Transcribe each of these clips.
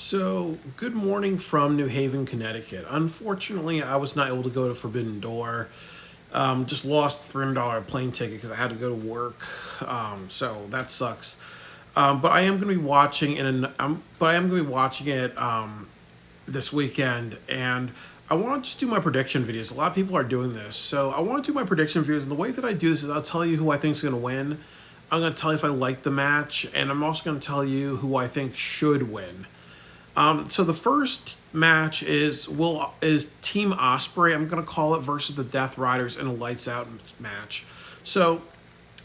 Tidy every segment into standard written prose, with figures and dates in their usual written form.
So, good morning from New Haven, Connecticut. Unfortunately, I was not able to go to Forbidden Door. Just lost $300 plane ticket because I had to go to work. So that sucks. But I am going to be watching it this weekend, and I want to just do my prediction videos. A lot of people are doing this, so I want to do my prediction videos. And the way that I do this is I'll tell you who I think is going to win. I'm going to tell you if I like the match, and I'm also going to tell you who I think should win. So the first match is Team Osprey. I'm gonna call it versus the Death Riders in a lights out match. So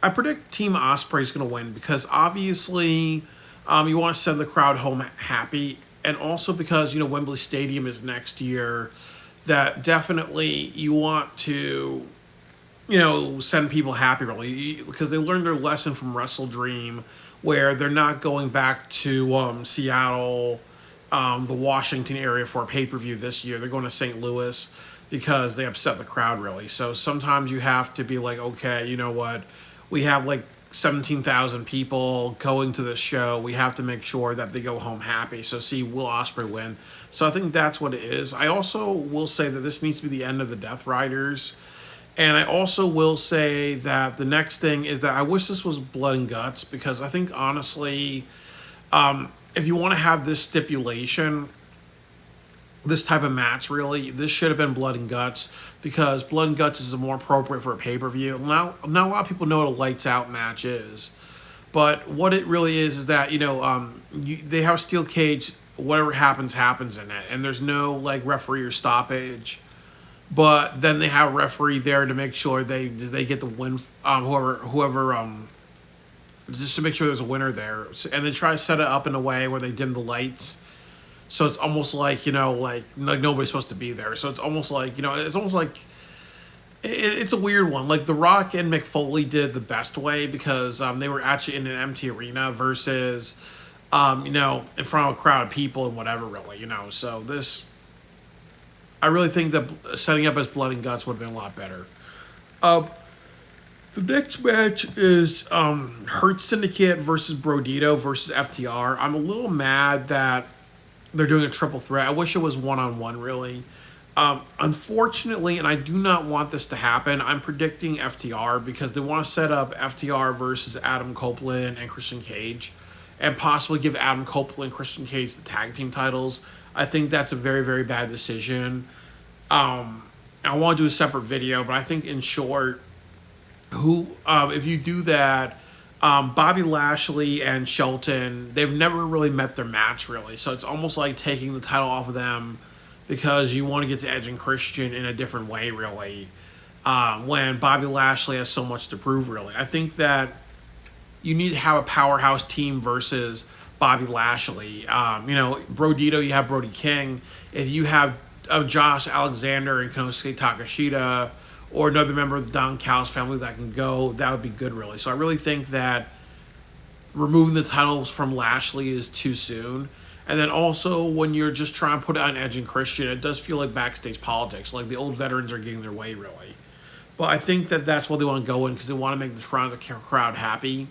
I predict Team Osprey is gonna win because obviously you want to send the crowd home happy, and also because Wembley Stadium is next year. That definitely you want to send people happy really because they learned their lesson from Wrestle Dream, where they're not going back to Seattle, the Washington area for a pay-per-view this year. They're going to St. Louis because they upset the crowd really. So sometimes you have to be like, okay, you know what? We have like 17,000 people going to this show. We have to make sure that they go home happy. So see Will Ospreay win. So I think that's what it is. I also will say that this needs to be the end of the Death Riders. And I also will say that the next thing is that I wish this was Blood and Guts because I think honestly, if you want to have this stipulation, this type of match, really, this should have been Blood and Guts because Blood and Guts is more appropriate for a pay-per-view. Now a lot of people know what a lights out match is, but what it really is that they have a steel cage. Whatever happens in it, and there's no like referee or stoppage. But then they have a referee there to make sure they get the win. Whoever just to make sure there's a winner there, and they try to set it up in a way where they dim the lights, so it's almost like like nobody's supposed to be there. So it's almost like it's a weird one. Like The Rock and Mick Foley did the best way because they were actually in an empty arena versus in front of a crowd of people and whatever really. So this, I really think that setting up as Blood and Guts would have been a lot better. The next match is Hurt Syndicate versus Brodito versus FTR. I'm a little mad that they're doing a triple threat. I wish it was one-on-one, really. Unfortunately, and I do not want this to happen, I'm predicting FTR because they want to set up FTR versus Adam Copeland and Christian Cage and possibly give Adam Copeland and Christian Cage the tag team titles. I think that's a very, very bad decision. I want to do a separate video, but I think in short, if you do that, Bobby Lashley and Shelton, they've never really met their match really. So it's almost like taking the title off of them because you want to get to Edge and Christian in a different way really. When Bobby Lashley has so much to prove really. I think that you need to have a powerhouse team versus Bobby Lashley. Brodito, you have Brody King. If you have Josh Alexander and Konosuke Takashita, or another member of the Don Callis family that can go, that would be good, really. So I really think that removing the titles from Lashley is too soon. And then also, when you're just trying to put it on Edge and Christian, it does feel like backstage politics. Like the old veterans are getting their way, really. But I think that that's what they want to go in because they want to make the crowd happy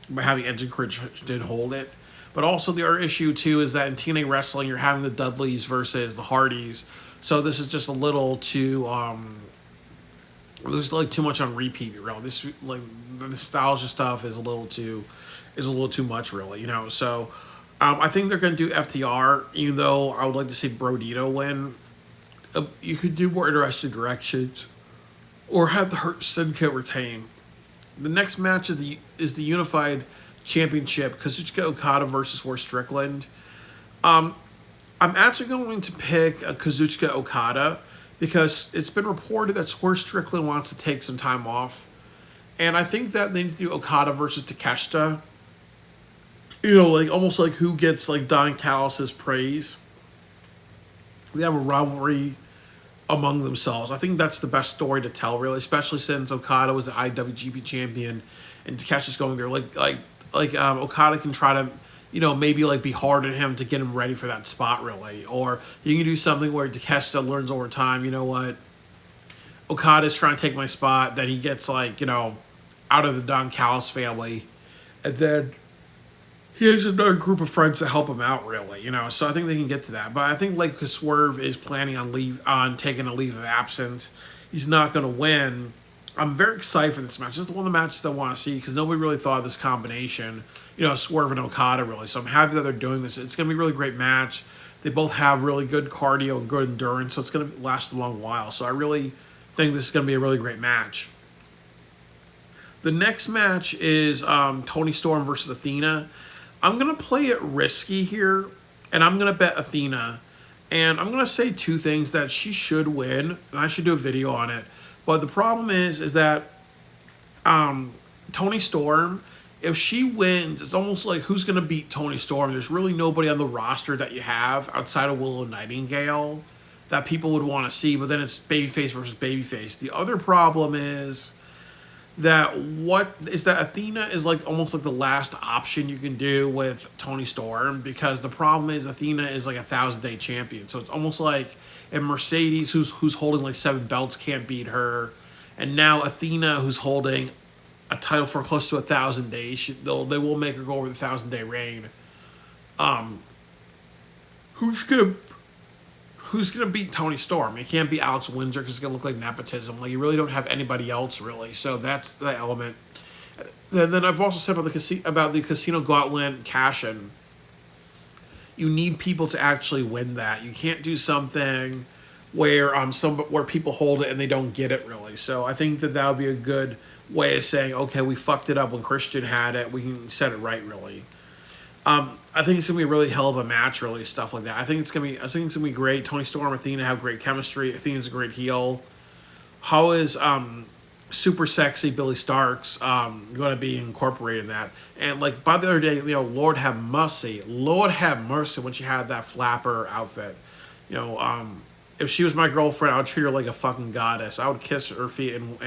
by having Edge and Christian hold it. But also the other issue, too, is that in TNA Wrestling, you're having the Dudleys versus the Hardys. So this is just a little too... there's like too much on repeat, really. This like the nostalgia stuff is a little too much, really. So I think they're going to do FTR, even though I would like to see Brodito win. You could do more interesting directions, or have the Hurt Syndicate retain. The next match is the Unified Championship, Kazuchika Okada versus Swerve Strickland. I'm actually going to pick Kazuchika Okada, because it's been reported that Swerve Strickland wants to take some time off. And I think that they need to do Okada versus Takeshita. Like almost like who gets like Don Callis' praise. They have a rivalry among themselves. I think that's the best story to tell, really, especially since Okada was the IWGP champion and Takeshi's going there. Okada can try to maybe like be hard on him to get him ready for that spot, really. Or you can do something where Takeshita learns over time, Okada's trying to take my spot, then he gets out of the Don Callis family, and then he has another group of friends to help him out, really, So I think they can get to that. But I think like because Swerve is planning on taking a leave of absence, he's not going to win. I'm very excited for this match. This is one of the matches I want to see because nobody really thought of this combination, Swerve and Okada really. So I'm happy that they're doing this. It's going to be a really great match. They both have really good cardio and good endurance, so it's going to last a long while. So I really think this is going to be a really great match. The next match is Toni Storm versus Athena. I'm going to play it risky here, and I'm going to bet Athena. And I'm going to say two things: that she should win, and I should do a video on it. But the problem is that Toni Storm, if she wins, it's almost like who's going to beat Toni Storm? There's really nobody on the roster that you have outside of Willow Nightingale that people would want to see. But then it's babyface versus babyface. The other problem is that Athena is like almost like the last option you can do with Toni Storm, because the problem is Athena is like a 1,000-day champion, so it's almost like if Mercedes, who's holding like 7 belts, can't beat her, and now Athena, who's holding a title for close to 1,000 days, they will make her go over the 1,000-day reign. Who's gonna beat Toni Storm? It can't be Alex Windsor because it's gonna look like nepotism. Like, you really don't have anybody else really. So that's the element. Then I've also said about the Casino Gauntlet cash-in. You need people to actually win that. You can't do something where where people hold it and they don't get it really. So I think that would be a good way of saying, okay, we fucked it up when Christian had it. We can set it right really. I think it's gonna be a really hell of a match, really, stuff like that. I think it's gonna be great. Toni Storm, Athena have great chemistry. Athena's a great heel. How is super sexy Billy Starks gonna be incorporated in that? And like by the other day, Lord have mercy when she had that flapper outfit. If she was my girlfriend, I would treat her like a fucking goddess. I would kiss her feet and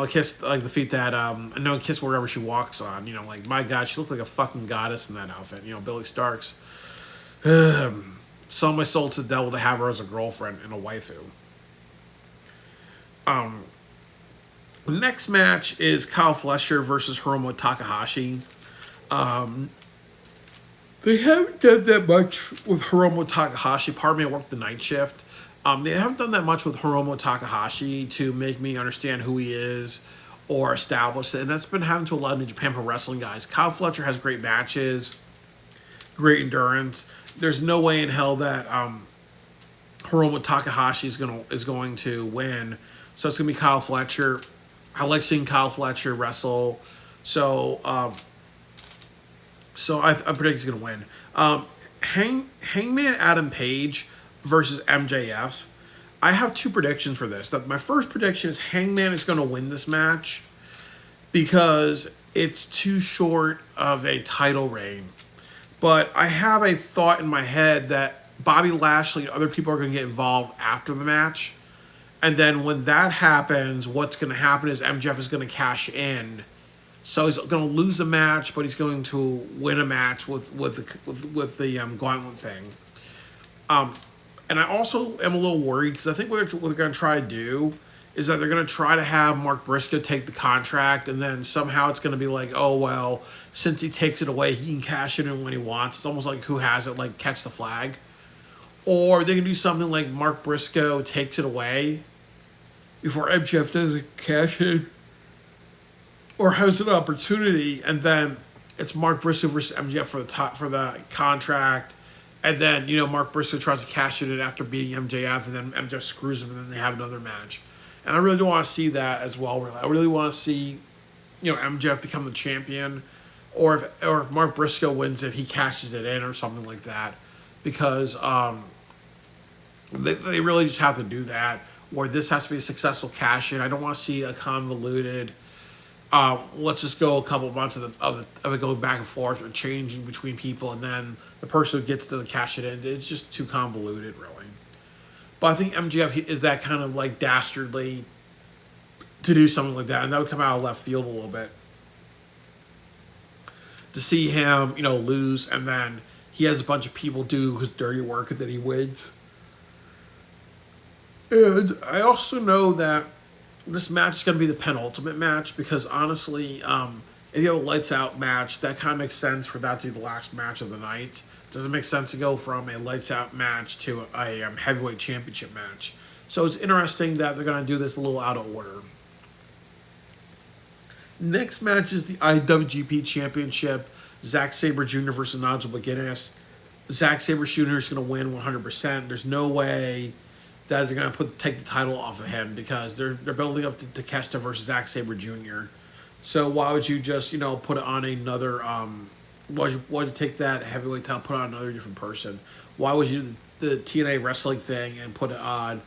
kiss like the feet that kiss wherever she walks on. Like, my God, she looked like a fucking goddess in that outfit. Billy Starks. Sold my soul to the devil to have her as a girlfriend and a waifu. The next match is Kyle Fletcher versus Hiromu Takahashi. They haven't done that much with Hiromu Takahashi. Pardon me, I worked the night shift. They haven't done that much with Hiromu Takahashi to make me understand who he is or establish it. And that's been happening to a lot of New Japan Pro Wrestling guys. Kyle Fletcher has great matches, great endurance. There's no way in hell that Hiromu Takahashi is going to win. So it's going to be Kyle Fletcher. I like seeing Kyle Fletcher wrestle. So I predict he's going to win. Hangman Adam Page versus MJF. I have two predictions for this. My first prediction is Hangman is going to win this match because it's too short of a title reign. But I have a thought in my head that Bobby Lashley and other people are going to get involved after the match. And then when that happens, what's going to happen is MJF is going to cash in. So he's going to lose a match, but he's going to win a match with the gauntlet thing. And I also am a little worried because I think what they're going to try to do is that they're going to try to have Mark Briscoe take the contract, and then somehow it's going to be like, oh, well, since he takes it away, he can cash it in when he wants. It's almost like Who Has It, like Catch the Flag. Or they can do something like Mark Briscoe takes it away before MJF doesn't cash in or has an opportunity, and then it's Mark Briscoe versus MJF for the contract. And then, Mark Briscoe tries to cash it in after beating MJF, and then MJF screws him, and then they have another match. And I really don't want to see that as well. Really. I really want to see, MJF become the champion, or if Mark Briscoe wins it, he cashes it in or something like that. Because they really just have to do that, or this has to be a successful cash-in. I don't want to see a convoluted, let's just go a couple months of it going back and forth or changing between people, and then the person who gets to cash it in. It's just too convoluted, really. But I think MJF is that kind of like dastardly to do something like that, and that would come out of left field a little bit. To see him, lose, and then he has a bunch of people do his dirty work, and then he wins. And I also know that this match is going to be the penultimate match because honestly, if you have a lights out match, that kind of makes sense for that to be the last match of the night. Doesn't make sense to go from a lights out match to a heavyweight championship match. So it's interesting that they're going to do this a little out of order. Next match is the IWGP Championship. Zack Sabre Jr. versus Nigel McGuinness. Zack Sabre Jr. is going to win 100%. There's no way that they're going to take the title off of him because they're building up to Takeshita versus Zack Sabre Jr. So why would you just put it on another? Why would you take that heavyweight title, put it on another different person? Why would you do the TNA wrestling thing and put it on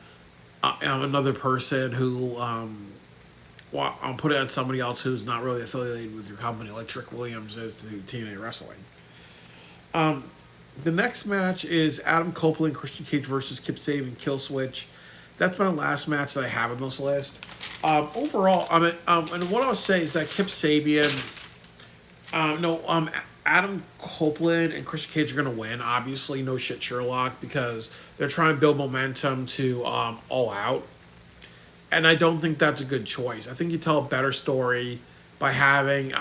another person who I'll put it on somebody else who's not really affiliated with your company, like Trick Williams is to TNA Wrestling. The next match is Adam Copeland, Christian Cage versus Kip Sabian, Killswitch. That's my last match that I have on this list. Overall, and what I'll say is that Kip Sabian, Adam Copeland and Christian Cage are going to win. Obviously, no shit Sherlock, because they're trying to build momentum to All Out. And I don't think that's a good choice. I think you tell a better story by having,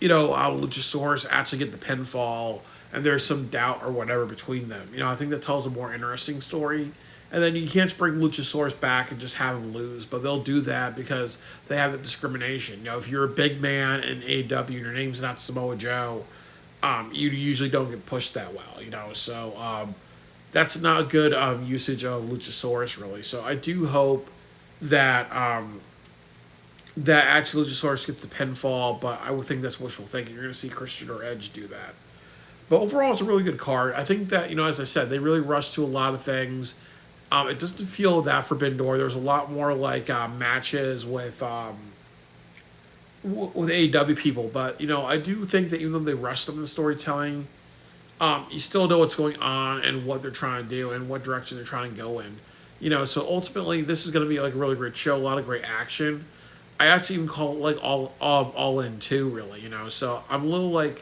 Luchasaurus actually get the pinfall and there's some doubt or whatever between them. I think that tells a more interesting story. And then you can't just bring Luchasaurus back and just have him lose, but they'll do that because they have the discrimination. If you're a big man in AEW and your name's not Samoa Joe, you usually don't get pushed that well. So that's not a good usage of Luchasaurus, really. So I do hope that that actually Luchasaurus gets the pinfall, but I would think that's wishful thinking. You're going to see Christian or Edge do that. But overall, it's a really good card. I think that, as I said, they really rushed to a lot of things. It doesn't feel that Forbidden Door. There's a lot more matches with AEW people, but I do think that even though they rushed some of the storytelling, you still know what's going on and what they're trying to do and what direction they're trying to go in. So ultimately, this is going to be a really great show, a lot of great action. I actually even call it all in too, really. So I'm a little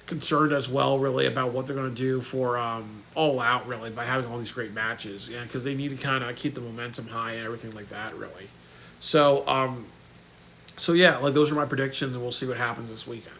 concerned as well, really, about what they're going to do for All Out, really, by having all these great matches, because they need to kind of keep the momentum high and everything like that, really. So, those are my predictions, and we'll see what happens this weekend.